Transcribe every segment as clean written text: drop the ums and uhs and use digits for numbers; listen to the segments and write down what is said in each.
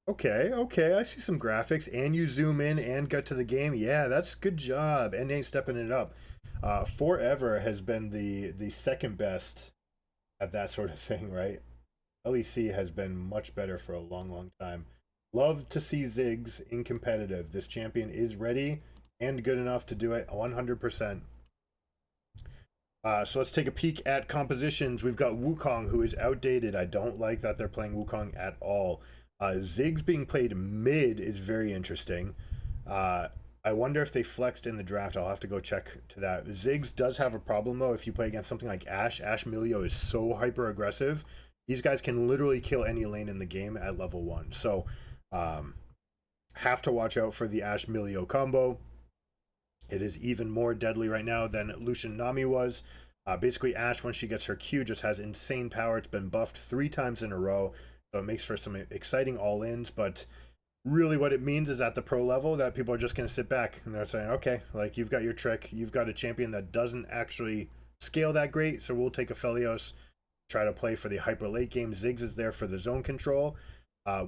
Okay, okay, I see some graphics, and you zoom in and get to the game. Yeah, that's good job. And ain't stepping it up. Forever has been the second best at that sort of thing, right? LEC has been much better for a long, long time. Love to see Ziggs in competitive. This champion is ready and good enough to do it 100%. So let's take a peek at compositions. We've got Wukong, who is outdated. I don't like that they're playing Wukong at all. Ziggs being played mid is very interesting. Uh, I wonder if they flexed in the draft. I'll have to go check to that. Ziggs does have a problem, though, if you play against something like Ashe. Ashe Milio is so hyper aggressive. These guys can literally kill any lane in the game at level 1. So, um, have to watch out for the Ashe Milio combo. It is even more deadly right now than Lucian Nami was. Basically, Ashe, when she gets her Q, just has insane power. It's been buffed 3 times in a row, so it makes for some exciting all-ins. But really, what it means is at the pro level that people are just going to sit back and they're saying, okay, like you've got your trick, you've got a champion that doesn't actually scale that great, so we'll take a Felios, try to play for the hyper late game. Ziggs is there for the zone control.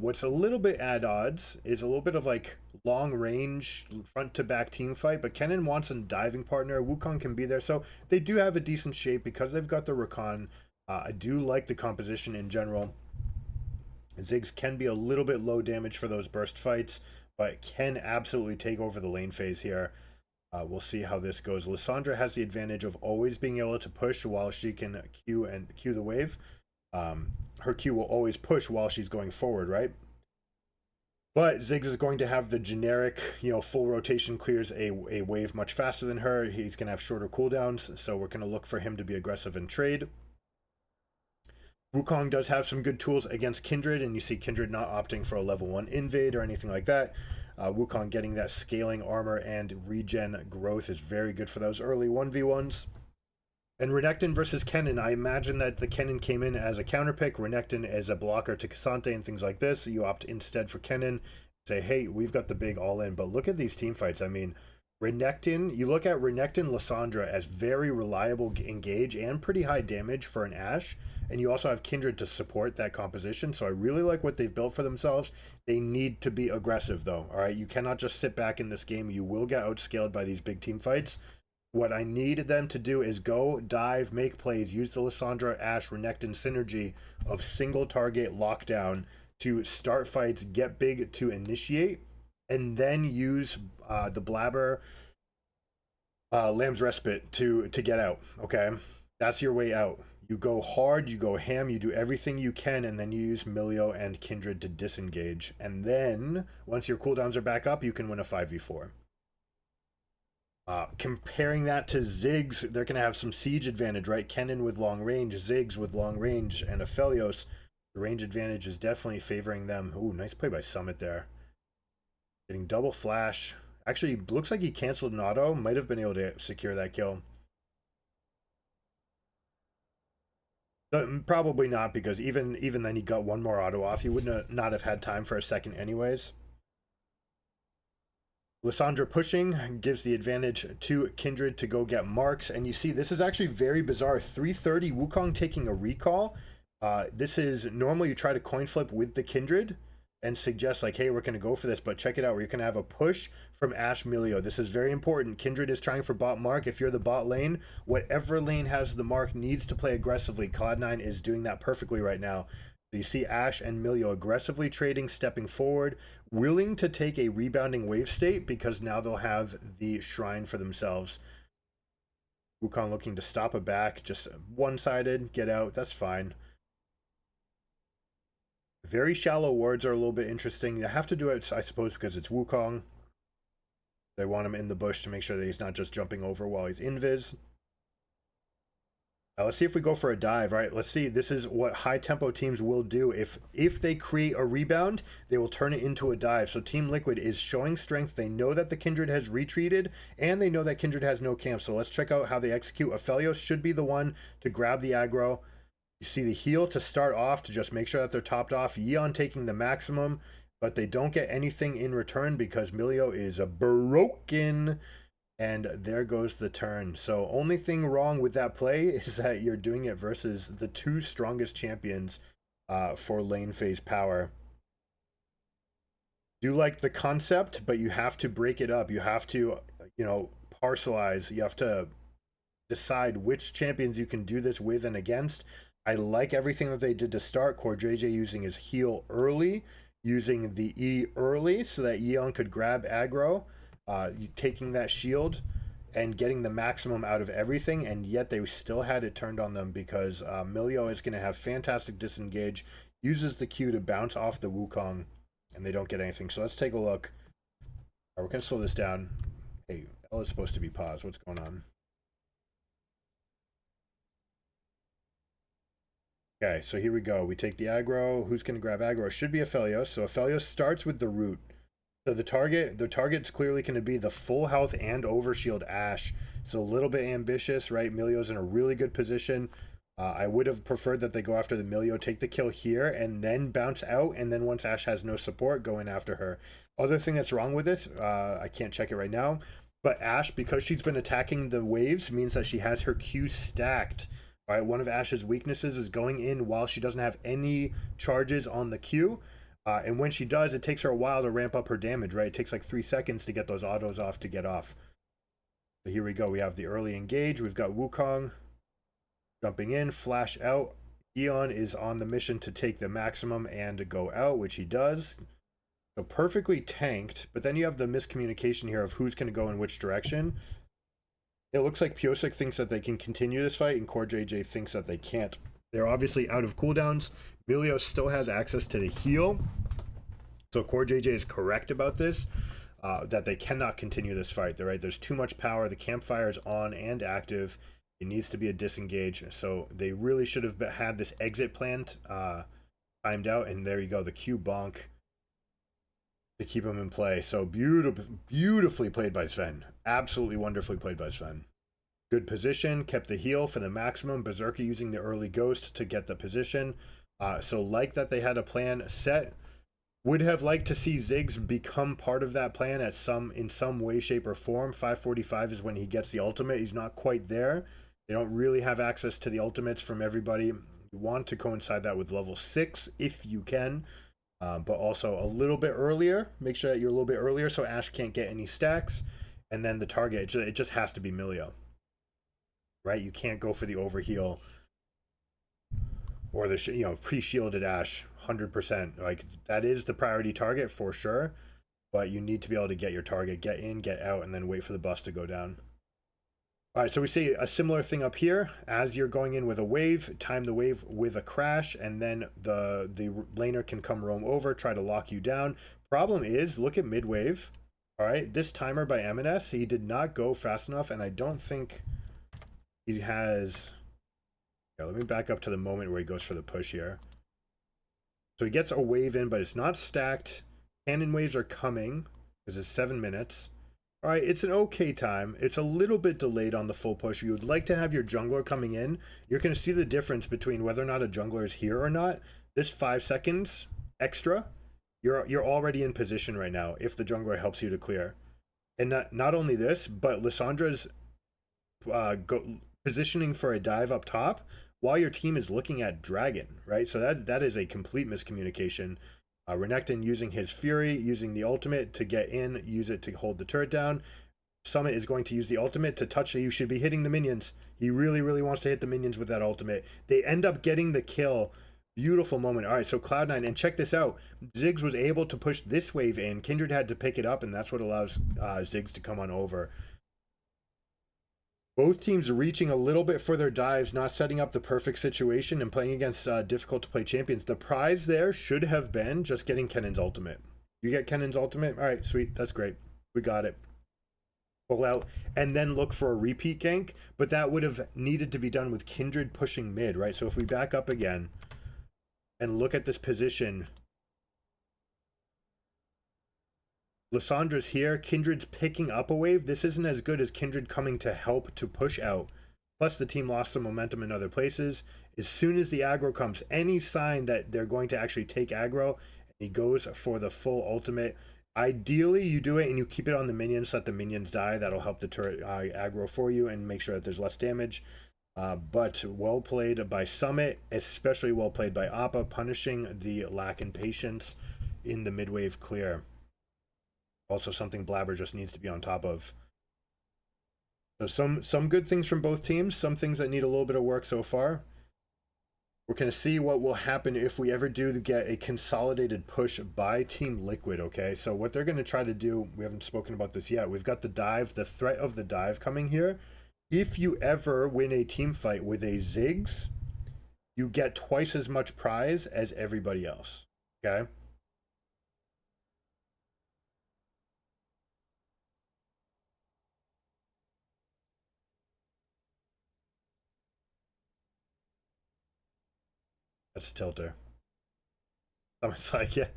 What's a little bit at odds is a little bit of like long range front to back team fight, but Kennen wants a diving partner. Wukong can be there, so they do have a decent shape because they've got the Rakan. I do like the composition in general. Ziggs can be a little bit low damage for those burst fights, but can absolutely take over the lane phase here. We'll see how this goes. Lissandra has the advantage of always being able to push while she can Q the wave. Her Q will always push while she's going forward, right? But Ziggs is going to have the generic, full rotation clears a wave much faster than her. He's going to have shorter cooldowns, so we're going to look for him to be aggressive in trade. Wukong does have some good tools against Kindred, and you see Kindred not opting for a level 1 invade or anything like that. Wukong getting that scaling armor and regen growth is very good for those early 1v1s. And Renekton versus Kennen, I imagine that the Kennen came in as a counter pick, Renekton as a blocker to Cassante and things like this. You opt instead for Kennen, say, hey, we've got the big all-in. But look at these team fights. I mean, Renekton, you look at Renekton Lissandra as very reliable engage and pretty high damage for an Ashe. And you also have Kindred to support that composition. So I really like what they've built for themselves. They need to be aggressive, though. All right, you cannot just sit back in this game. You will get outscaled by these big team fights. What I need them to do is go, dive, make plays, use the Lissandra, Ashe, Renekton synergy of single target lockdown to start fights, get big to initiate, and then use the Blabber Lamb's Respite to get out, okay? That's your way out. You go hard, you go ham, you do everything you can, and then you use Milio and Kindred to disengage. And then, once your cooldowns are back up, you can win a 5v4. Comparing that to Ziggs, they're going to have some siege advantage, right? Kennen with long range, Ziggs with long range, and Aphelios. The range advantage is definitely favoring them. Ooh, nice play by Summit there. Getting double flash. Actually, looks like he canceled an auto. Might have been able to secure that kill. But probably not, because even then he got one more auto off. He wouldn't not have had time for a second anyways. Lissandra pushing gives the advantage to Kindred to go get marks. And you see, this is actually very bizarre. 330, Wukong taking a recall. This is normally you try to coin flip with the Kindred and suggest like, hey, we're going to go for this. But check it out, where you can have a push from Ashe Milio. This is very important. Kindred is trying for bot mark. If you're the bot lane, whatever lane has the mark needs to play aggressively. Cloud9 is doing that perfectly right now. So you see Ashe and Milio aggressively trading, stepping forward, willing to take a rebounding wave state because now they'll have the shrine for themselves. Wukong looking to stop a back, just one-sided, get out, that's fine. Very shallow wards are a little bit interesting. They have to do it, I suppose, because it's Wukong. They want him in the bush to make sure that he's not just jumping over while he's invis. Let's see if we go for a dive, right? Let's see. This is what high tempo teams will do. If they create a rebound, they will turn it into a dive. So Team Liquid is showing strength. They know that the Kindred has retreated, and they know that Kindred has no camp. So let's check out how they execute. Aphelios should be the one to grab the aggro. You see the heal to start off to just make sure that they're topped off. Yeon taking the maximum, but they don't get anything in return because Milio is broken. And there goes the turn. So only thing wrong with that play is that you're doing it versus the two strongest champions for lane phase power. Do like the concept, but you have to break it up. You have to, parcelize. You have to decide which champions you can do this with and against. I like everything that they did to start. Core JJ using his heal early, using the E early so that Yeon could grab aggro, taking that shield and getting the maximum out of everything, and yet they still had it turned on them because Milio is going to have fantastic disengage, uses the Q to bounce off the Wukong, and they don't get anything. So let's take a look. We're going to slow this down. Hey, L is supposed to be paused. What's going on? Okay, so here we go. We take the aggro. Who's going to grab aggro? It should be Aphelios. So Aphelios starts with the root. So the target's clearly going to be the full health and overshield Ashe. It's a little bit ambitious, right? Milio's in a really good position. I would have preferred that they go after the Milio, take the kill here, and then bounce out, and then once Ashe has no support, go in after her. Other thing that's wrong with this, I can't check it right now, but Ashe, because she's been attacking the waves, means that she has her Q stacked. Right, one of Ashe's weaknesses is going in while she doesn't have any charges on the Q. And when she does, it takes her a while to ramp up her damage, right? It takes like 3 seconds to get those autos off to get off. So here we go. We have the early engage. We've got Wukong jumping in, flash out. Yeon is on the mission to take the maximum and to go out, which he does. So perfectly tanked, but then you have the miscommunication here of who's going to go in which direction. It looks like Pyosik thinks that they can continue this fight, and Core JJ thinks that they can't. They're obviously out of cooldowns. Milio still has access to the heal. So Core JJ is correct about this, that they cannot continue this fight. Right? There's too much power. The campfire is on and active. It needs to be a disengage. So they really should have had this exit plan timed out. And there you go, the Q bonk to keep him in play. So beautifully played by Sven. Absolutely wonderfully played by Sven. Good position, kept the heal for the maximum. Berserker using the early ghost to get the position. So like that they had a plan set. Would have liked to see Ziggs become part of that plan in some way, shape, or form. 545 is when he gets the ultimate. He's not quite there. They don't really have access to the ultimates from everybody. You want to coincide that with level 6 if you can. But also a little bit earlier. Make sure that you're a little bit earlier so Ashe can't get any stacks. And then the target, it just has to be Milio. Right? You can't go for the overheal or the pre-shielded Ashe 100%. Like that is the priority target for sure, but you need to be able to get your target, get in, get out, and then wait for the bus to go down. All right, so we see a similar thing up here. As you're going in with a wave, time the wave with a crash, and then the laner can come roam over, try to lock you down. Problem is, look at mid wave. All right, this timer by M&S, he did not go fast enough, and I don't think he has. Yeah, let me back up to the moment where he goes for the push here. So he gets a wave in, but it's not stacked. Cannon waves are coming because it's 7 minutes. All right, it's an okay time. It's a little bit delayed on the full push. You would like to have your jungler coming in. You're going to see the difference between whether or not a jungler is here or not. This 5 seconds extra, you're already in position right now if the jungler helps you to clear. And not only this, but Lissandra's positioning for a dive up top while your team is looking at Dragon, right? So that is a complete miscommunication. Renekton using his Fury, using the ultimate to get in, use it to hold the turret down. Summit is going to use the ultimate to touch it. You should be hitting the minions. He really, really wants to hit the minions with that ultimate. They end up getting the kill. Beautiful moment. All right, so Cloud9, and check this out. Ziggs was able to push this wave in. Kindred had to pick it up, and that's what allows Ziggs to come on over. Both teams reaching a little bit for their dives, not setting up the perfect situation, and playing against difficult to play champions. The prize there should have been just getting Kennen's ultimate. You get Kennen's ultimate? All right, sweet. That's great. We got it. Pull out and then look for a repeat gank, but that would have needed to be done with Kindred pushing mid, right? So if we back up again and look at this position, Lissandra's here. Kindred's picking up a wave. This isn't as good as Kindred coming to help to push out. Plus, the team lost some momentum in other places. As soon as the aggro comes, any sign that they're going to actually take aggro, he goes for the full ultimate. Ideally, you do it and you keep it on the minions, let the minions die. That'll help the turret aggro for you and make sure that there's less damage. But well played by Summit, especially well played by Appa, punishing the lack in patience in the mid-wave clear. Also something Blabber just needs to be on top of. So some good things from both teams, some things that need a little bit of work so far. We're going to see what will happen if we ever do get a consolidated push by Team Liquid, okay? So what they're going to try to do, we haven't spoken about this yet. We've got the dive, the threat of the dive coming here. If you ever win a team fight with a Ziggs, you get twice as much prize as everybody else, okay? That's a tilter. Someone's like, yeah,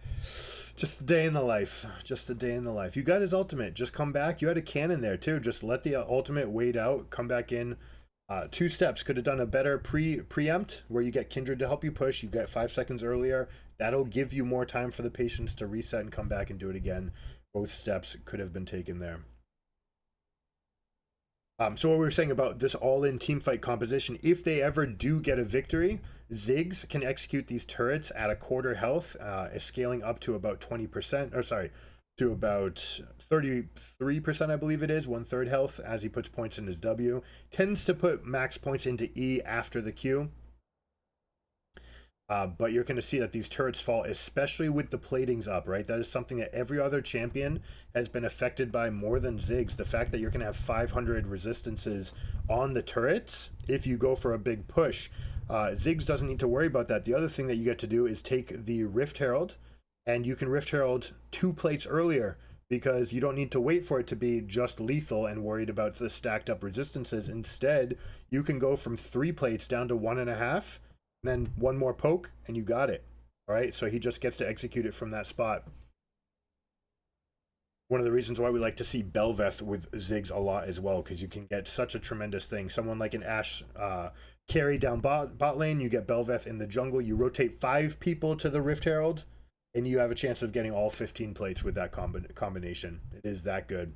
just a day in the life. Just a day in the life. You got his ultimate. Just come back. You had a cannon there, too. Just let the ultimate wait out. Come back in. 2 steps. Could have done a better preempt where you get Kindred to help you push. You get 5 seconds earlier. That'll give you more time for the patience to reset and come back and do it again. Both steps could have been taken there. So what we were saying about this all-in teamfight composition, if they ever do get a victory, Ziggs can execute these turrets at a quarter health, scaling up to about 20%, or sorry, to about 33%, I believe it is, 1/3 health as he puts points in his W. Tends to put max points into E after the Q. But you're going to see that these turrets fall, especially with the platings up, right? That is something that every other champion has been affected by more than Ziggs. The fact that you're going to have 500 resistances on the turrets if you go for a big push. Ziggs doesn't need to worry about that. The other thing that you get to do is take the Rift Herald, and you can Rift Herald 2 plates earlier because you don't need to wait for it to be just lethal and worried about the stacked up resistances. Instead, you can go from 3 plates down to 1.5. Then 1 more poke and you got it. All right, so he just gets to execute it from that spot. One of the reasons why we like to see Belveth with Ziggs a lot as well, because you can get such a tremendous thing. Someone like an Ashe carry down bot lane, you get Belveth in the jungle, you rotate 5 people to the Rift Herald, and you have a chance of getting all 15 plates with that combination. It is that good.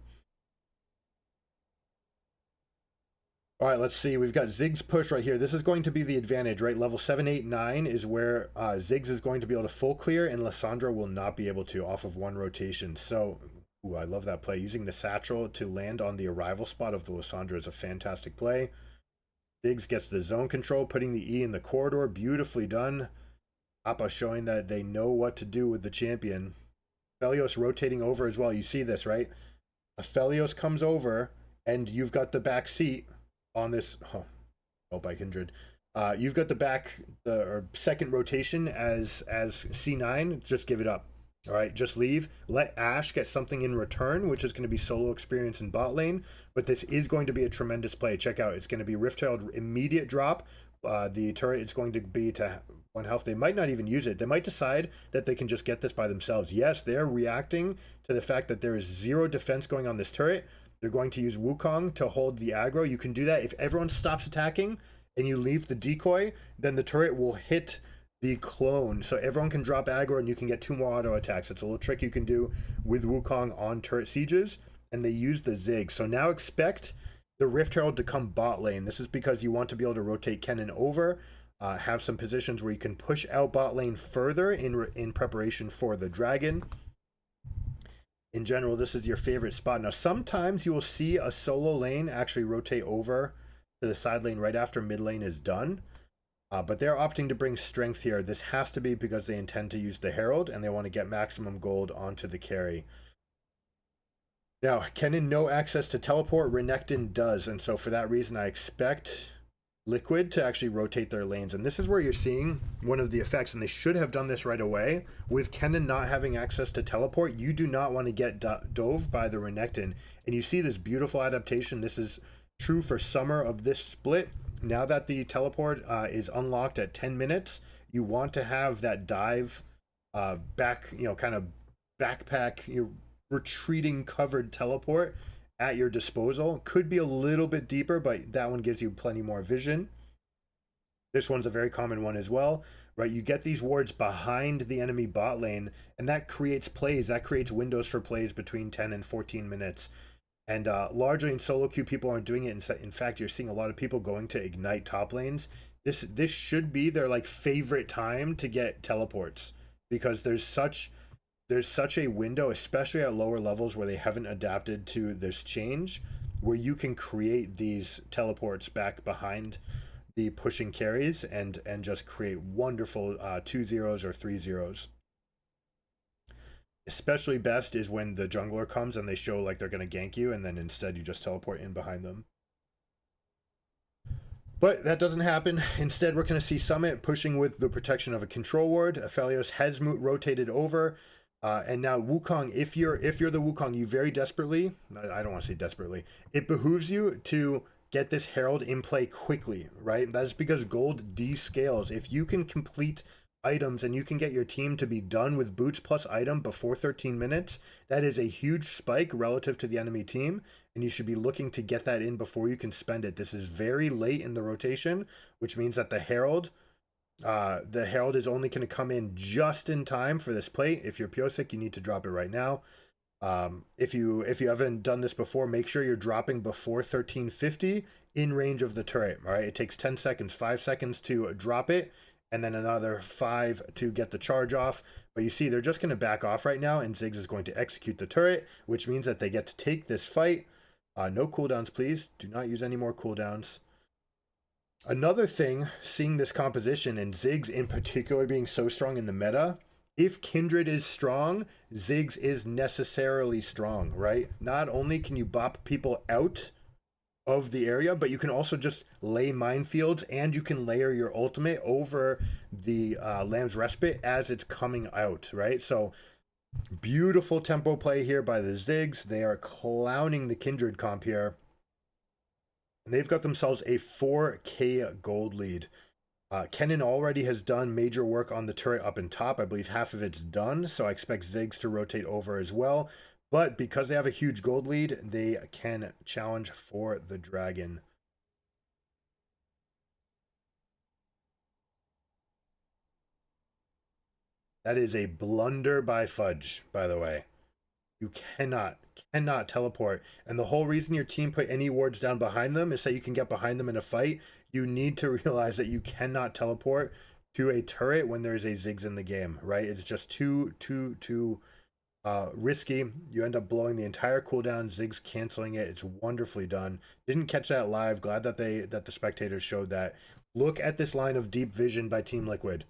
All right, let's see. We've got Ziggs push right here. This is going to be the advantage, right? Level 7, 8, 9 is where Ziggs is going to be able to full clear, and Lissandra will not be able to off of 1 rotation. So, ooh, I love that play. Using the satchel to land on the arrival spot of the Lissandra is a fantastic play. Ziggs gets the zone control, putting the E in the corridor. Beautifully done. Appa showing that they know what to do with the champion. Aphelios rotating over as well. You see this, right? Aphelios comes over, and you've got the back seat on this. Oh, by Kindred. You've got the second rotation as C9. Just give it up. All right, just leave. Let Ashe get something in return, which is going to be solo experience in bot lane. But this is going to be a tremendous play. Check out. It's going to be Rift Herald immediate drop. The turret is going to be to 1 health. They might not even use it. They might decide that they can just get this by themselves. Yes, they're reacting to the fact that there is 0 defense going on this turret. They're going to use Wukong to hold the aggro. You can do that if everyone stops attacking and you leave the decoy, then the turret will hit the clone. So everyone can drop aggro and you can get 2 more auto attacks. It's a little trick you can do with Wukong on turret sieges, and they use the Zig. So now expect the Rift Herald to come bot lane. This is because you want to be able to rotate Kennen over, have some positions where you can push out bot lane further in preparation for the dragon. In general, this is your favorite spot. Now, sometimes you will see a solo lane actually rotate over to the side lane right after mid lane is done. But they're opting to bring strength here. This has to be because they intend to use the Herald and they want to get maximum gold onto the carry. Now, Kennen no access to teleport. Renekton does. And so for that reason, I expect Liquid to actually rotate their lanes. And this is where you're seeing one of the effects, and they should have done this right away. With Kennen not having access to teleport, you do not want to get dove by the Renekton. And you see this beautiful adaptation. This is true for summer of this split. Now that the teleport is unlocked at 10 minutes, you want to have that dive back, kind of backpack, your retreating covered teleport at your disposal. Could be a little bit deeper, but that one gives you plenty more vision. This one's a very common one as well, right? You get these wards behind the enemy bot lane, and that creates plays. That creates windows for plays between 10 and 14 minutes. And largely in solo queue, people aren't doing it. In fact, you're seeing a lot of people going to ignite top lanes. This should be their favorite time to get teleports, because there's such there's such a window, especially at lower levels where they haven't adapted to this change, where you can create these teleports back behind the pushing carries and just create wonderful 2-0s or 3-0s. Especially best is when the jungler comes and they show like they're going to gank you, and then instead you just teleport in behind them. But that doesn't happen. Instead, we're going to see Summit pushing with the protection of a control ward. Aphelios has rotated over. And now Wukong, if you're the Wukong, you very desperately, I don't want to say desperately, it behooves you to get this Herald in play quickly, right? That is because gold descales. If you can complete items and you can get your team to be done with boots plus item before 13 minutes, that is a huge spike relative to the enemy team, and you should be looking to get that in before you can spend it. This is very late in the rotation, which means that the Herald is only going to come in just in time for this plate. If you're Pyosik, you need to drop it right now. If you haven't done this before, make sure you're dropping before 1350 in range of the turret. All right, it takes 10 seconds, 5 seconds to drop it, and then another 5 to get the charge off. But you see, they're just going to back off right now, and Ziggs is going to execute the turret, which means that they get to take this fight. No cooldowns, please. Do not use any more cooldowns. Another thing, seeing this composition and Ziggs in particular being so strong in the meta, if Kindred is strong, Ziggs is necessarily strong, right? Not only can you bop people out of the area, but you can also just lay minefields, and you can layer your ultimate over the Lamb's Respite as it's coming out, right? So beautiful tempo play here by the Ziggs. They are clowning the Kindred comp here. And they've got themselves a 4K gold lead. Kennen already has done major work on the turret up in top. I believe half of it's done, so I expect Ziggs to rotate over as well. But because they have a huge gold lead, they can challenge for the dragon. That is a blunder by Fudge, by the way. You cannot teleport. And the whole reason your team put any wards down behind them is so you can get behind them in a fight. You need to realize that you cannot teleport to a turret when there's a Ziggs in the game, right? It's just too risky. You end up blowing the entire cooldown, Ziggs canceling it. It's wonderfully done. Didn't catch that live. Glad that the spectators showed that. Look at this line of deep vision by Team Liquid.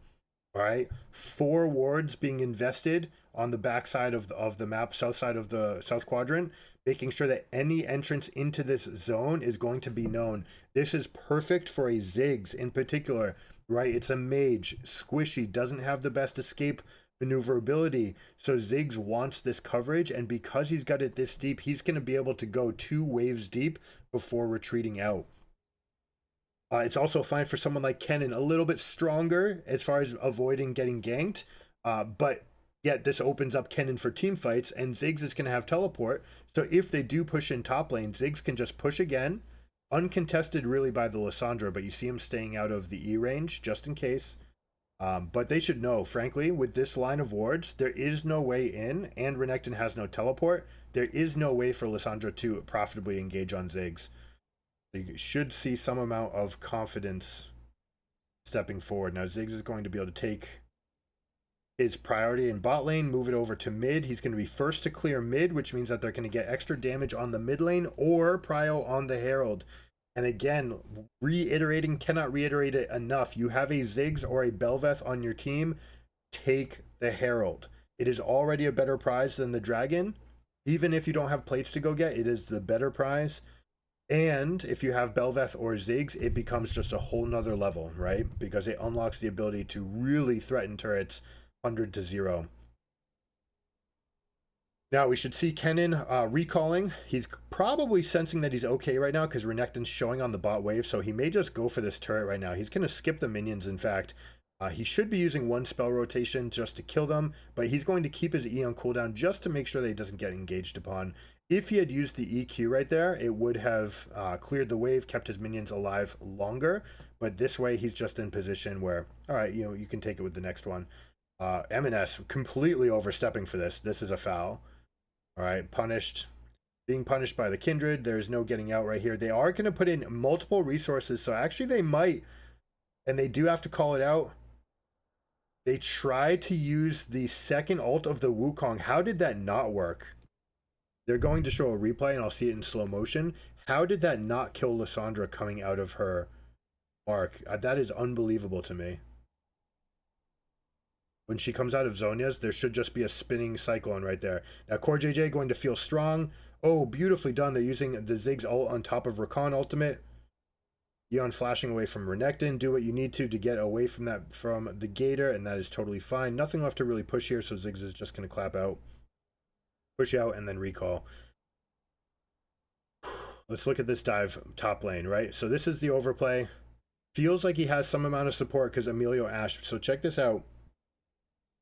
All right, 4 wards being invested on the backside of the map, south side of the south quadrant, making sure that any entrance into this zone is going to be known. This is perfect for a Ziggs in particular, right? It's a mage, squishy, doesn't have the best escape maneuverability. So Ziggs wants this coverage, and because he's got it this deep, he's going to be able to go 2 waves deep before retreating out. It's also fine for someone like Kennen, a little bit stronger as far as avoiding getting ganked, but yet this opens up Kennen for team fights, and Ziggs is going to have teleport. So if they do push in top lane, Ziggs can just push again, uncontested really by the Lissandra, but you see him staying out of the E range just in case. But they should know, frankly, with this line of wards, there is no way in, and Renekton has no teleport. There is no way for Lissandra to profitably engage on Ziggs. You should see some amount of confidence stepping forward. Now Ziggs is going to be able to take his priority in bot lane, move it over to mid. He's going to be first to clear mid, which means that they're going to get extra damage on the mid lane or prio on the Herald. And again, cannot reiterate it enough. You have a Ziggs or a Bel'Veth on your team, take the Herald. It is already a better prize than the Dragon. Even if you don't have plates to go get, it is the better prize. And if you have Bel'Veth or Ziggs, it becomes just a whole nother level, right? Because it unlocks the ability to really threaten turrets 100-0. Now we should see Kennen recalling. He's probably sensing that he's okay right now because Renekton's showing on the bot wave, so he may just go for this turret right now. He's going to skip the minions, in fact. He should be using 1 spell rotation just to kill them, but he's going to keep his E on cooldown just to make sure that he doesn't get engaged upon. If he had used the EQ right there, it would have cleared the wave, kept his minions alive longer. But this way, he's just in position where, all right, you can take it with the next one. M&S completely overstepping for this. This is a foul. All right, being punished by the Kindred. There's no getting out right here. They are going to put in multiple resources, so actually they might, and they do have to call it out. They tried to use the second ult of the Wukong. How did that not work? They're going to show a replay and I'll see it in slow motion. How did that not kill Lissandra coming out of her mark? That is unbelievable to me. When she comes out of Zhonya's, there should just be a spinning cyclone right there. Now, Core JJ going to feel strong. Oh, beautifully done. They're using the Ziggs ult on top of Rakan ultimate. Yeon flashing away from Renekton. Do what you need to get away from that, from the Gator, and that is totally fine. Nothing left to really push here, so Ziggs is just going to clap out. Push out, and then recall. Let's look at this dive top lane, right? So this is the overplay. Feels like he has some amount of support because Emilio Ashe. So check this out.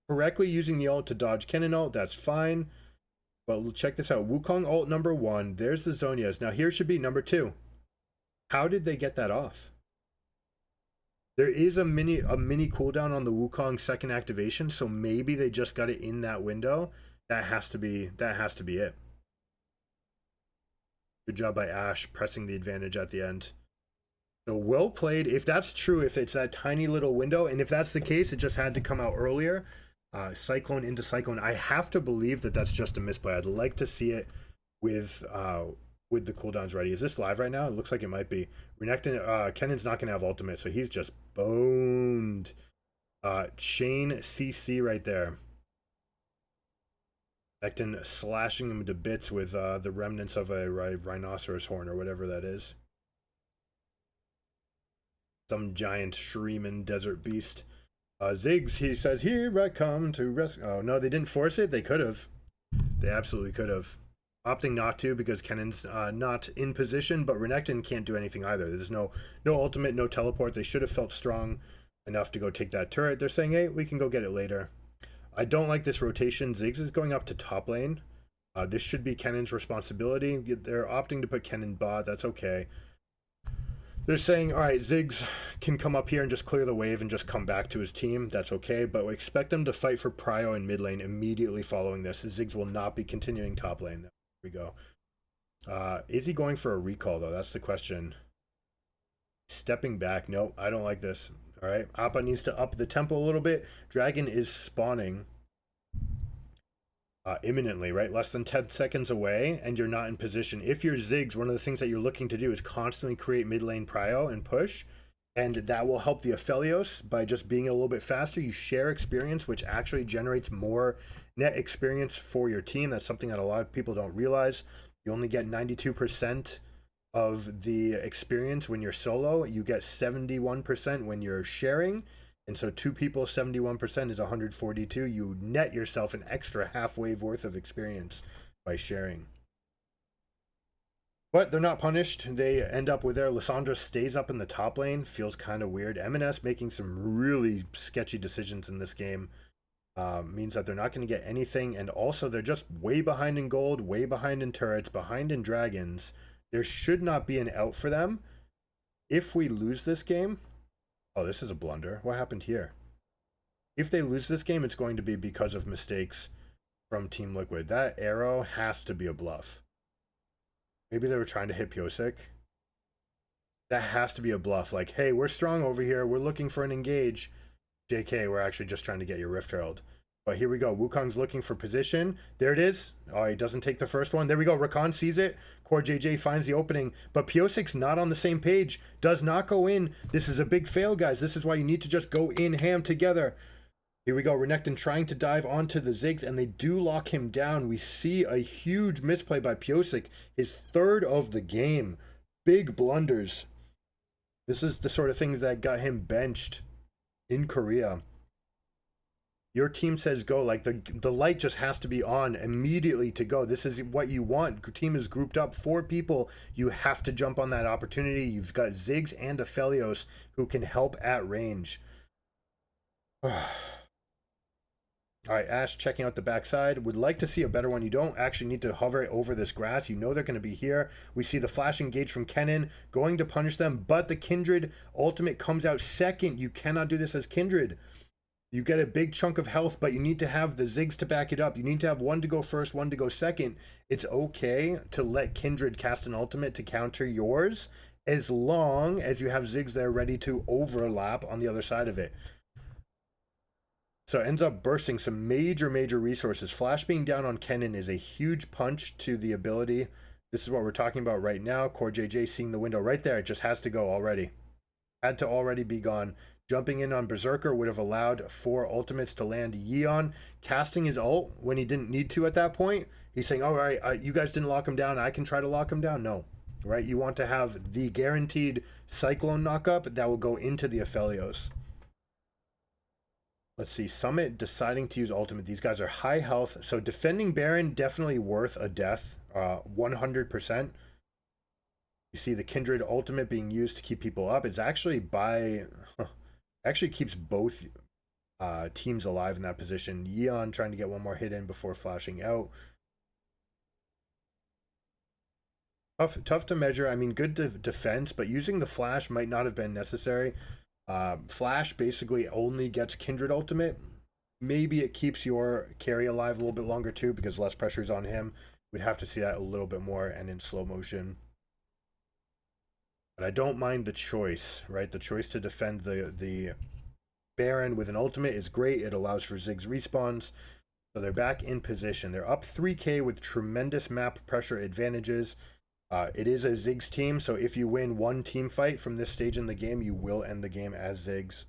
Correctly using the ult to dodge Kennen ult, that's fine. But check this out. Wukong ult number 1. There's the Zhonya's. Now here should be number 2. How did they get that off? There is a mini cooldown on the Wukong second activation, so maybe they just got it in that window. That has to be it. Good job by Ashe pressing the advantage at the end. So well played. If that's true, if it's that tiny little window, and if that's the case, it just had to come out earlier. Cyclone into Cyclone. I have to believe that that's just a misplay. I'd like to see it with the cooldowns ready. Is this live right now? It looks like it might be. Renekton, Kennen's not going to have ultimate, so he's just boned. Chain CC right there. Renekton slashing him to bits with the remnants of a rhinoceros horn or whatever that is. Some giant Shreeman desert beast. Ziggs, he says, here I come to rescue. Oh, no, they didn't force it. They could have. They absolutely could have. Opting not to because Kennen's not in position, but Renekton can't do anything either. There's no ultimate, no teleport. They should have felt strong enough to go take that turret. They're saying, hey, we can go get it later. I don't like this rotation. Ziggs is going up to top lane. This should be Kennen's responsibility. They're opting to put Kennen bot. That's okay. They're saying, all right, Ziggs can come up here and just clear the wave and just come back to his team. That's okay, but we expect them to fight for prio in mid lane immediately following this. Ziggs will not be continuing top lane. There we go. Is he going for a recall, though? That's the question. Stepping back. Nope, I don't like this. All right, Appa needs to up the tempo a little bit. Dragon is spawning imminently, right? Less than 10 seconds away, and you're not in position. If you're Ziggs, one of the things that you're looking to do is constantly create mid lane prio and push, and that will help the Aphelios by just being a little bit faster. You share experience, which actually generates more net experience for your team. That's something that a lot of people don't realize. You only get 92% of the experience when you're solo. You get 71% when you're sharing. And so 2 people, 71% is 142. You net yourself an extra half wave worth of experience by sharing. But they're not punished. They end up with their Lissandra stays up in the top lane. Feels kind of weird. M&S making some really sketchy decisions in this game. Means that they're not going to get anything. And also they're just way behind in gold, way behind in turrets, behind in dragons. There should not be an out for them. If we lose this game... Oh, this is a blunder. What happened here? If they lose this game, it's going to be because of mistakes from Team Liquid. That arrow has to be a bluff. Maybe they were trying to hit Pyosik. That has to be a bluff. Like, hey, we're strong over here. We're looking for an engage. JK, we're actually just trying to get your Rift Herald. But here we go. Wukong's looking for position. There it is. Oh, he doesn't take the first one. There we go. Rakan sees it. Core JJ finds the opening. But Piosik's not on the same page. Does not go in. This is a big fail, guys. This is why you need to just go in ham together. Here we go. Renekton trying to dive onto the Ziggs, and they do lock him down. We see a huge misplay by Pyosik. His 3rd of the game. Big blunders. This is the sort of things that got him benched in Korea. Your team says go, like the light just has to be on immediately to go. This is what you want. Your team is grouped up 4 people. You have to jump on that opportunity. You've got Ziggs and Aphelios who can help at range. All right, Ashe checking out the backside. Would like to see a better one. You don't actually need to hover over this grass. You know they're going to be here. We see the flash engage from Kennen going to punish them, but the Kindred ultimate comes out second. You cannot do this as Kindred. You get a big chunk of health, but you need to have the Ziggs to back it up. You need to have one to go first, one to go second. It's okay to let Kindred cast an ultimate to counter yours, as long as you have Ziggs there ready to overlap on the other side of it. So it ends up bursting some major resources. Flash being down on Kennen is a huge punch to the ability. This is what we're talking about right now. Core JJ seeing the window right there. It just has to go already. Had to already be gone. Jumping in on Berserker would have allowed 4 ultimates to land. Yeon casting his ult when he didn't need to at that point. He's saying, all right, you guys didn't lock him down. I can try to lock him down. No, right? You want to have the guaranteed Cyclone knockup that will go into the Aphelios. Let's see, Summit deciding to use ultimate. These guys are high health. So defending Baron, definitely worth a death. 100%. You see the Kindred ultimate being used to keep people up. It's actually actually keeps both teams alive in that position. Yeon trying to get one more hit in before flashing out. Tough to measure. I mean, good defense, but using the flash might not have been necessary. Flash basically only gets Kindred ultimate. Maybe it keeps your carry alive a little bit longer too, because less pressure is on him. We'd have to see that a little bit more and in slow motion. But I don't mind the choice, right? The choice to defend the Baron with an ultimate is great. It allows for Ziggs respawns. So they're back in position. They're up 3k with tremendous map pressure advantages. It is a Ziggs team, so if you win one team fight from this stage in the game, you will end the game as Ziggs.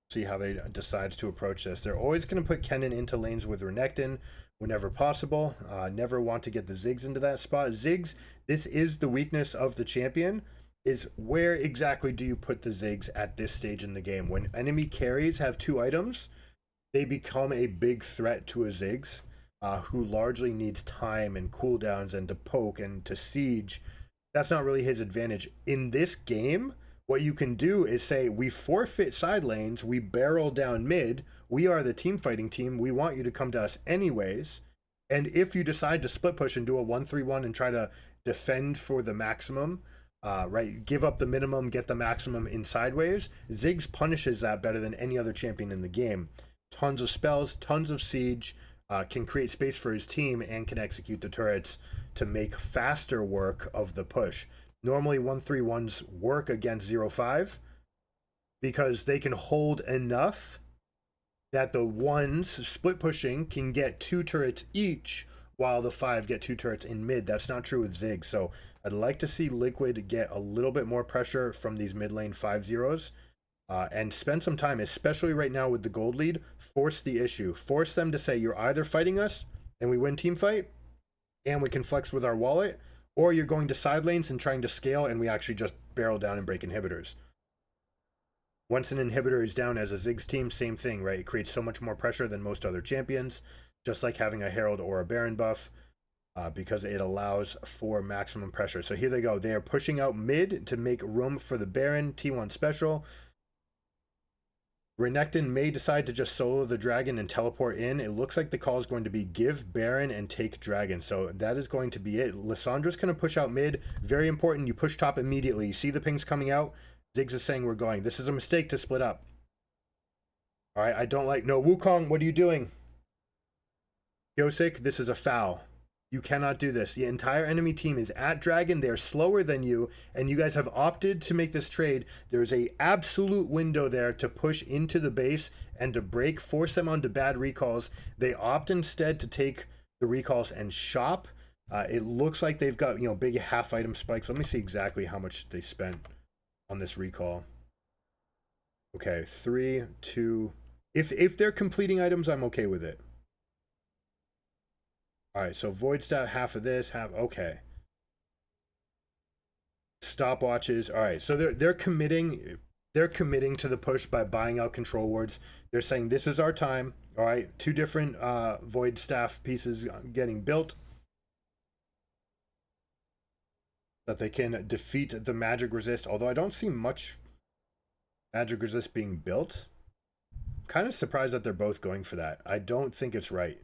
See how they decide to approach this. They're always going to put Kennen into lanes with Renekton whenever possible. Never want to get the Ziggs into that spot. Ziggs, this is the weakness of the champion, is where exactly do you put the Ziggs at this stage in the game? When enemy carries have 2 items, they become a big threat to a Ziggs. Who largely needs time and cooldowns and to poke and to siege. That's not really his advantage. In this game, what you can do is say, we forfeit side lanes, we barrel down mid, we are the team fighting team, we want you to come to us anyways, and if you decide to split push and do a 1-3-1 and try to defend for the maximum, right, give up the minimum, get the maximum in sideways, Ziggs punishes that better than any other champion in the game. Tons of spells, tons of siege, can create space for his team and can execute the turrets to make faster work of the push. Normally 1-3-1s work against 0-5 because they can hold enough that the ones split pushing can get 2 turrets each while the 5 get 2 turrets in mid. That's not true with Ziggs. So I'd like to see Liquid get a little bit more pressure from these mid lane 5-0s. And spend some time, especially right now with the gold lead, force the issue. Force them to say, you're either fighting us and we win team fight and we can flex with our wallet, or you're going to side lanes and trying to scale and we actually just barrel down and break inhibitors. Once an inhibitor is down as a Ziggs team, same thing, right? It creates so much more pressure than most other champions, just like having a Herald or a Baron buff, because it allows for maximum pressure. So here they go. They are pushing out mid to make room for the Baron T1 special. Renekton may decide to just solo the dragon and teleport in. It looks like the call is going to be give Baron and take dragon. So that is going to be it. Lissandra's going to push out mid. Very important. You push top immediately. You see the pings coming out. Ziggs is saying we're going. This is a mistake to split up. All right, I don't like... No, Wukong, what are you doing? Yosik, this is a foul. You cannot do this. The entire enemy team is at dragon. They're slower than you, and you guys have opted to make this trade. There's a absolute window there to push into the base and to break, force them onto bad recalls. They opt instead to take the recalls and shop. It looks like they've got, big half item spikes. Let me see exactly how much they spent on this recall. Okay, 3, 2. If they're completing items, I'm okay with it. All right, so void stat, half of this, half, okay. Stopwatches. All right, so they're committing to the push by buying out control wards. They're saying this is our time. All right, 2 different void staff pieces getting built that they can defeat the magic resist. Although I don't see much magic resist being built. I'm kind of surprised that they're both going for that. I don't think it's right.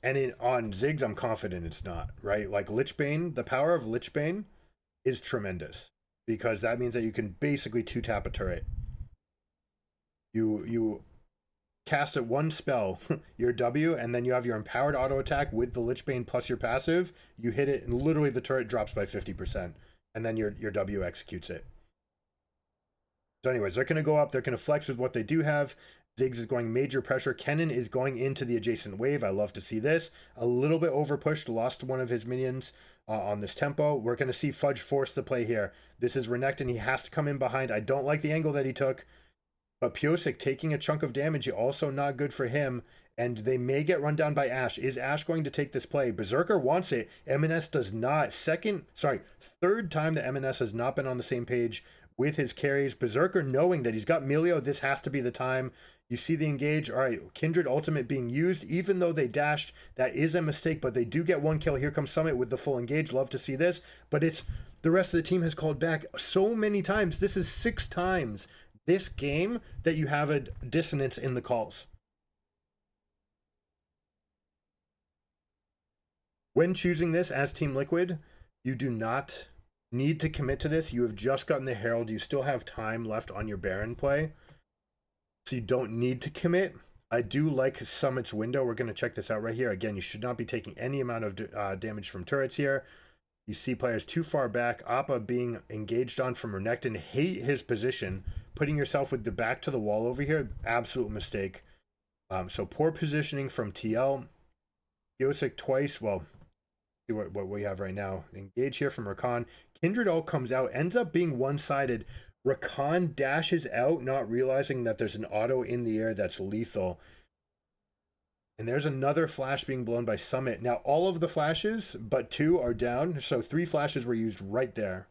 And on Ziggs, I'm confident it's not, right? Like Lichbane, the power of Lichbane is tremendous because that means that you can basically 2-tap a turret. You cast it 1 spell, your W, and then you have your empowered auto attack with the Lichbane plus your passive. You hit it, and literally the turret drops by 50%, and then your W executes it. So anyways, they're going to go up. They're going to flex with what they do have. Ziggs is going major pressure. Kennen is going into the adjacent wave. I love to see this. A little bit over pushed. Lost one of his minions on this tempo. We're going to see Fudge force the play here. This is Renekton. He has to come in behind. I don't like the angle that he took. But Pyosik taking a chunk of damage, also not good for him. And they may get run down by Ashe. Is Ashe going to take this play? Berserker wants it. MNS does not. Third time that MNS has not been on the same page with his carries. Berserker knowing that he's got Melio, this has to be the time. You see the engage. All right, Kindred ultimate being used. Even though they dashed, that is a mistake, but they do get one kill. Here comes Summit with the full engage. Love to see this. But it's the rest of the team has called back so many times. This is 6 times this game that you have a dissonance in the calls. When choosing this as Team Liquid, you do not need to commit to this. You have just gotten the Herald. You still have time left on your Baron play. So you don't need to commit. I do like Summit's window. We're going to check this out right here. Again, you should not be taking any amount of damage from turrets here. You see players too far back. Appa being engaged on from Renekton. Hate his position. Putting yourself with the back to the wall over here. Absolute mistake. So poor positioning from TL. Pyosik twice. Well, see what we have right now. Engage here from Rakan. Kindred ult comes out. Ends up being one-sided. Rakan dashes out, not realizing that there's an auto in the air that's lethal. And there's another flash being blown by Summit. Now, all of the flashes, but 2 are down. So 3 flashes were used right there.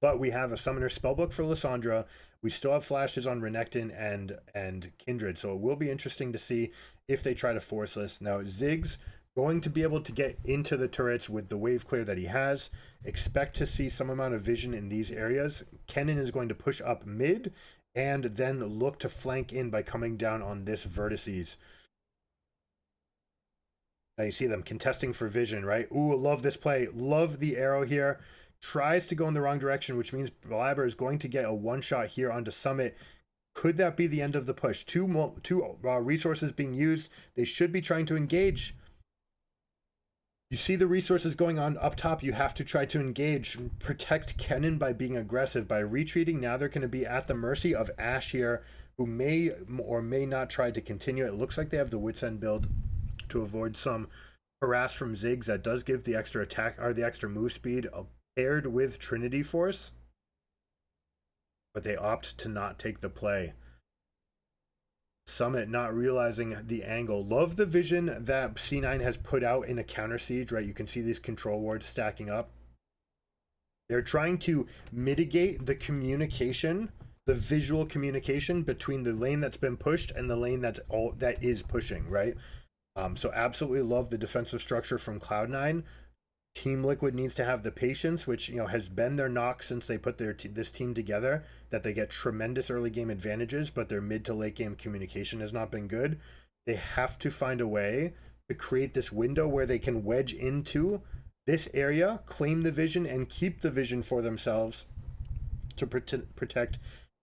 But we have a Summoner Spellbook for Lissandra. We still have flashes on Renekton and Kindred. So it will be interesting to see if they try to force this. Now, Ziggs going to be able to get into the turrets with the wave clear that he has. Expect to see some amount of vision in these areas. Kennen is going to push up mid and then look to flank in by coming down on this vertices. Now you see them contesting for vision, right? Ooh, love this play. Love the arrow here. Tries to go in the wrong direction, which means Blabber is going to get a one-shot here onto Summit. Could that be the end of the push? Two resources being used. They should be trying to engage. You see the resources going on up top. You have to try to engage. Protect Kennen by being aggressive. By retreating, now they're going to be at the mercy of Ashe here, who may or may not try to continue. It looks like they have the Wits End build to avoid some harass from Ziggs. That does give the extra attack or the extra move speed paired with Trinity Force. But they opt to not take the play. Summit not realizing the angle. Love the vision that C9 has put out in a counter siege, right? You can see these control wards stacking up. They're trying to mitigate the communication, the visual communication between the lane that's been pushed and the lane that is pushing, right? So absolutely love the defensive structure from Cloud9. Team Liquid needs to have the patience, which has been their knock since they put this team together, that they get tremendous early game advantages, but their mid to late game communication has not been good. They have to find a way to create this window where they can wedge into this area, claim the vision, and keep the vision for themselves to protect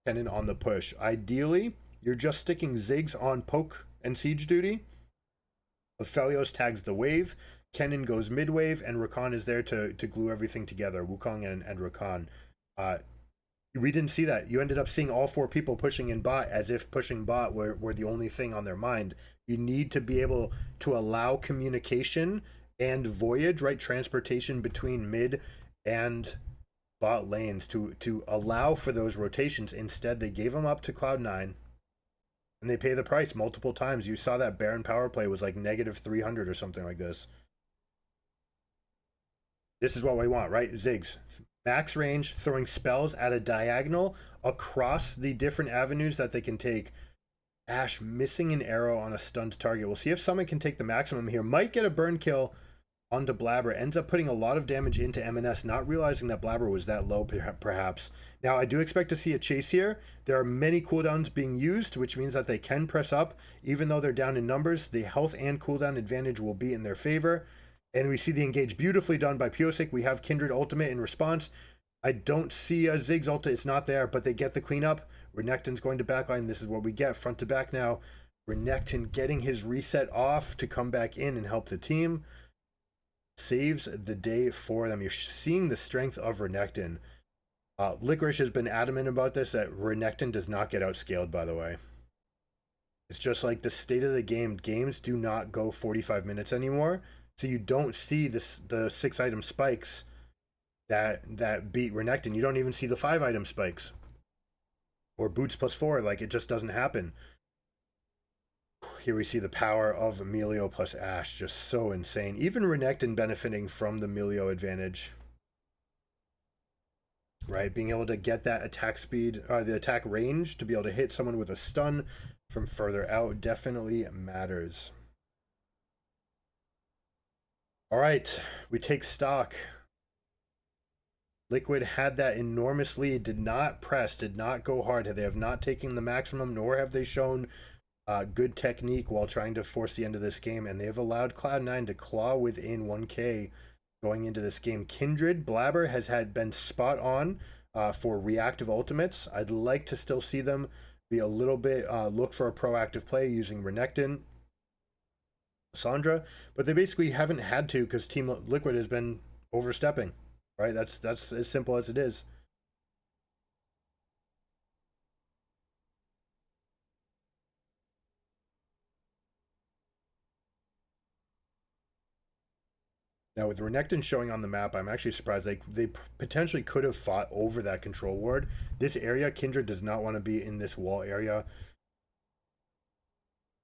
Kennen on the push. Ideally, you're just sticking Ziggs on poke and siege duty. Aphelios tags the wave. Kennen goes mid-wave, and Rakan is there to glue everything together. Wukong and Rakan. We didn't see that. You ended up seeing all 4 people pushing in bot as if pushing bot were the only thing on their mind. You need to be able to allow communication and voyage, right? Transportation between mid and bot lanes to allow for those rotations. Instead, they gave them up to Cloud9. And they pay the price multiple times. You saw that Baron power play was like negative 300 or something like this. This is what we want, right? Ziggs. Max range, throwing spells at a diagonal across the different avenues that they can take. Ashe missing an arrow on a stunned target. We'll see if someone can take the maximum here. Might get a burn kill onto Blabber. Ends up putting a lot of damage into MNS, not realizing that Blabber was that low, perhaps. Now, I do expect to see a chase here. There are many cooldowns being used, which means that they can press up. Even though they're down in numbers, the health and cooldown advantage will be in their favor. And we see the engage beautifully done by Pyosik. We have Kindred ultimate in response. I don't see a Ziggs ultimate. It's not there, but they get the cleanup. Renekton's going to backline. This is what we get, front to back now. Renekton getting his reset off to come back in and help the team. Saves the day for them. You're seeing the strength of Renekton. Licorice has been adamant about this, that Renekton does not get outscaled, by the way. It's just like the state of the game. Games do not go 45 minutes anymore, so you don't see this the 6-item spikes that beat Renekton. You don't even see the 5-item spikes or boots +4. Like, it just doesn't happen. Here we see the power of Emilio plus Ashe, just so insane. Even Renekton benefiting from the Emilio advantage, right? Being able to get that attack speed, or the attack range, to be able to hit someone with a stun from further out definitely matters. All right, we take stock. Liquid had that enormous lead, did not press, did not go hard. They have not taken the maximum, nor have they shown good technique while trying to force the end of this game, and they have allowed Cloud9 to claw within 1k going into this game. Kindred, Blabber has been spot on for reactive ultimates. I'd like to still see them be a little bit, look for a proactive play using Renekton, Sandra, but they basically haven't had to because Team Liquid has been overstepping, right? That's as simple as it is. Now, with Renekton showing on the map, I'm actually surprised. They potentially could have fought over that control ward. This area, Kindred does not want to be in this wall area.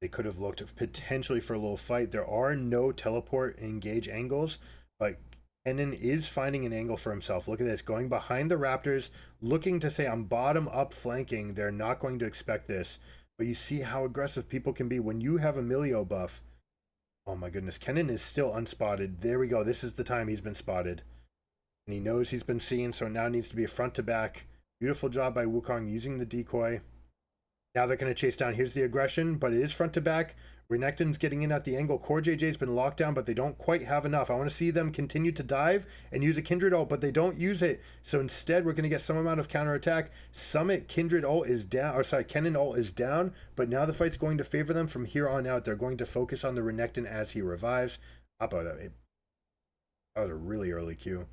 They could have looked potentially for a little fight. There are no teleport engage angles, but Kennen is finding an angle for himself. Look at this, going behind the Raptors, looking to say, I'm bottom up flanking. They're not going to expect this. But you see how aggressive people can be when you have Emilio buff. Oh my goodness, Kennen is still unspotted. There we go. This is the time he's been spotted. And he knows he's been seen, so now needs to be a front to back. Beautiful job by Wukong using the decoy. Now they're going to chase down. Here's the aggression, but it is front to back. Renekton's getting in at the angle. Core JJ's been locked down, but they don't quite have enough. I want to see them continue to dive and use a Kindred ult, but they don't use it. So instead, we're going to get some amount of counterattack. Summit Kindred ult is down, or sorry, Kennen ult is down, but now the fight's going to favor them from here on out. They're going to focus on the Renekton as he revives. That was a really early Q.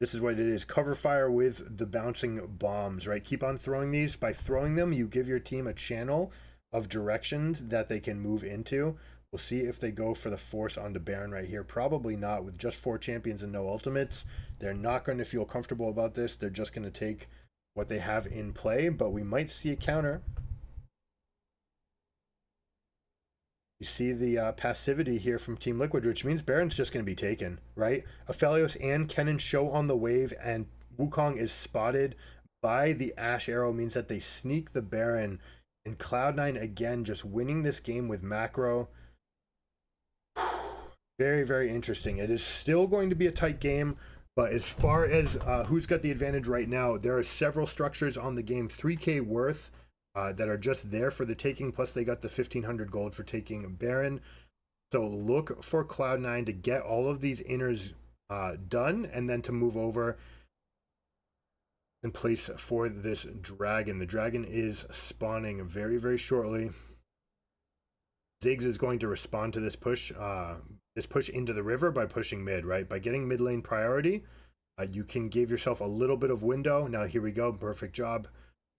This is what it is. Cover fire with the bouncing bombs, right? Keep on throwing these. By throwing them, you give your team a channel of directions that they can move into. We'll see if they go for the force onto Baron right here. Probably not. With just 4 champions and no ultimates, they're not going to feel comfortable about this. They're just going to take what they have in play, but we might see a counter. You see the passivity here from Team Liquid, which means Baron's just going to be taken, right? Aphelios and Kennen show on the wave, and Wukong is spotted by the Ashe arrow, means that they sneak the Baron. And Cloud9 again just winning this game with macro. Very, very interesting. It is still going to be a tight game, but as far as who's got the advantage right now, there are several structures on the game, 3k worth, that are just there for the taking, plus they got the 1500 gold for taking Baron. So look for Cloud9 to get all of these inners done, and then to move over in place for this dragon. The dragon is spawning very, very shortly. Ziggs is going to respond to this push into the river by pushing mid, right? By getting mid lane priority, you can give yourself a little bit of window. Now here we go, perfect job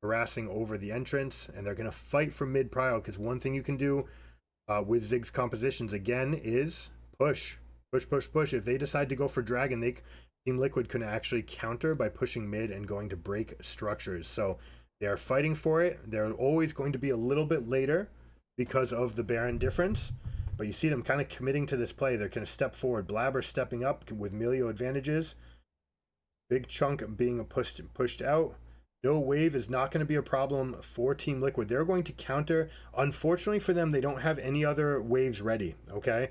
harassing over the entrance, and they're going to fight for mid prio, because one thing you can do with Ziggs compositions again is push. If they decide to go for dragon, Team Liquid can actually counter by pushing mid and going to break structures. So they are fighting for it. They're always going to be a little bit later because of the Baron difference. But you see them kind of committing to this play. They're going to step forward. Blabber stepping up with Melio advantages. Big chunk being pushed out. No wave is not going to be a problem for Team Liquid. They're going to counter. Unfortunately for them, they don't have any other waves ready, okay?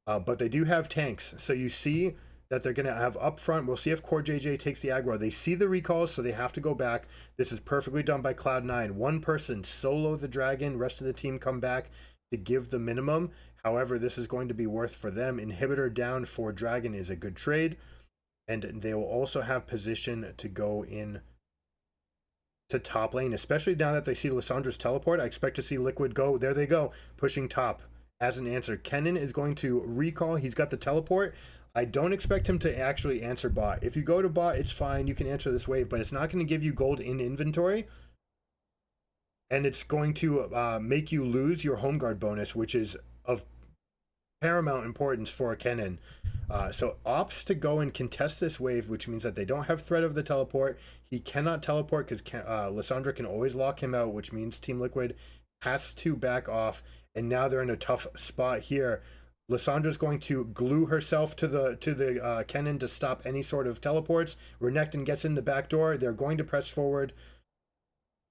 But they do have tanks. So you see that they're going to have up front. We'll see if Core JJ takes the aggro. They see the recalls, so they have to go back. This is perfectly done by Cloud9. One person solo the dragon. Rest of the team come back to give the minimum. However, this is going to be worth for them. Inhibitor down for dragon is a good trade. And they will also have position to go in to top lane, especially now that they see Lissandra's teleport. I expect to see Liquid go. There they go, pushing top. As an answer, Kennen is going to recall. He's got the teleport. I don't expect him to actually answer bot. If you go to bot, it's fine. You can answer this wave, but it's not going to give you gold in inventory. And it's going to make you lose your home guard bonus, which is of paramount importance for a Kennen. So opts to go and contest this wave, which means that they don't have threat of the teleport. He cannot teleport because Lissandra can always lock him out, which means Team Liquid has to back off. And now they're in a tough spot here. Lissandra's going to glue herself to the Kennen to stop any sort of teleports. Renekton gets in the back door. They're going to press forward.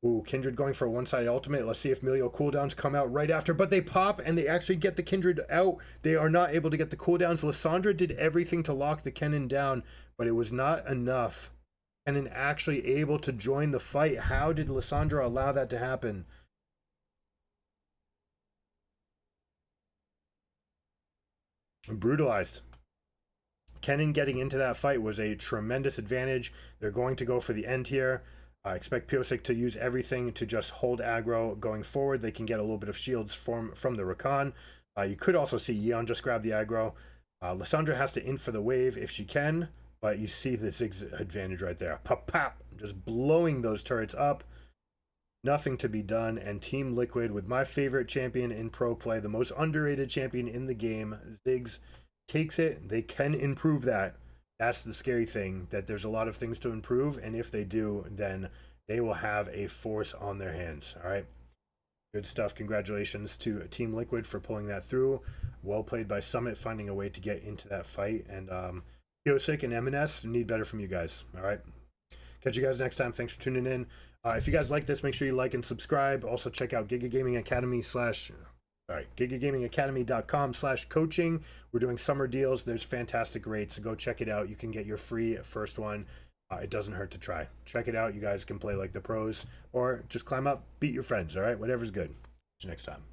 Ooh, Kindred going for a one-sided ultimate. Let's see if Milio cooldowns come out right after, but they pop and they actually get the Kindred out. They are not able to get the cooldowns. Lissandra did everything to lock the Kennen down, but it was not enough. Kennen actually able to join the fight. How did Lissandra allow that to happen? Brutalized. Kennen getting into that fight was a tremendous advantage. They're going to go for the end here. I expect Pyosik to use everything to just hold aggro going forward. They can get a little bit of shields from the Rakan. You could also see Yeon just grab the aggro. Lissandra has to in for the wave if she can, but you see the Ziggs advantage right there. Pop, pop, just blowing those turrets up. Nothing to be done, and Team Liquid, with my favorite champion in pro play, the most underrated champion in the game, Ziggs, takes it. They can improve that. That's the scary thing, that there's a lot of things to improve, and if they do, then they will have a force on their hands. All right, good stuff. Congratulations to Team Liquid for pulling that through. Well played by Summit, finding a way to get into that fight, and Pyosik and M&S need better from you guys. All right, catch you guys next time. Thanks for tuning in. If you guys like this, make sure you like and subscribe. Also check out gigagamingacademy.com/coaching. We're doing summer deals. There's fantastic rates, so go check it out. You can get your free first one. It doesn't hurt to try. Check it out. You guys can play like the pros, or just climb up, beat your friends. All right, whatever's good. See you next time.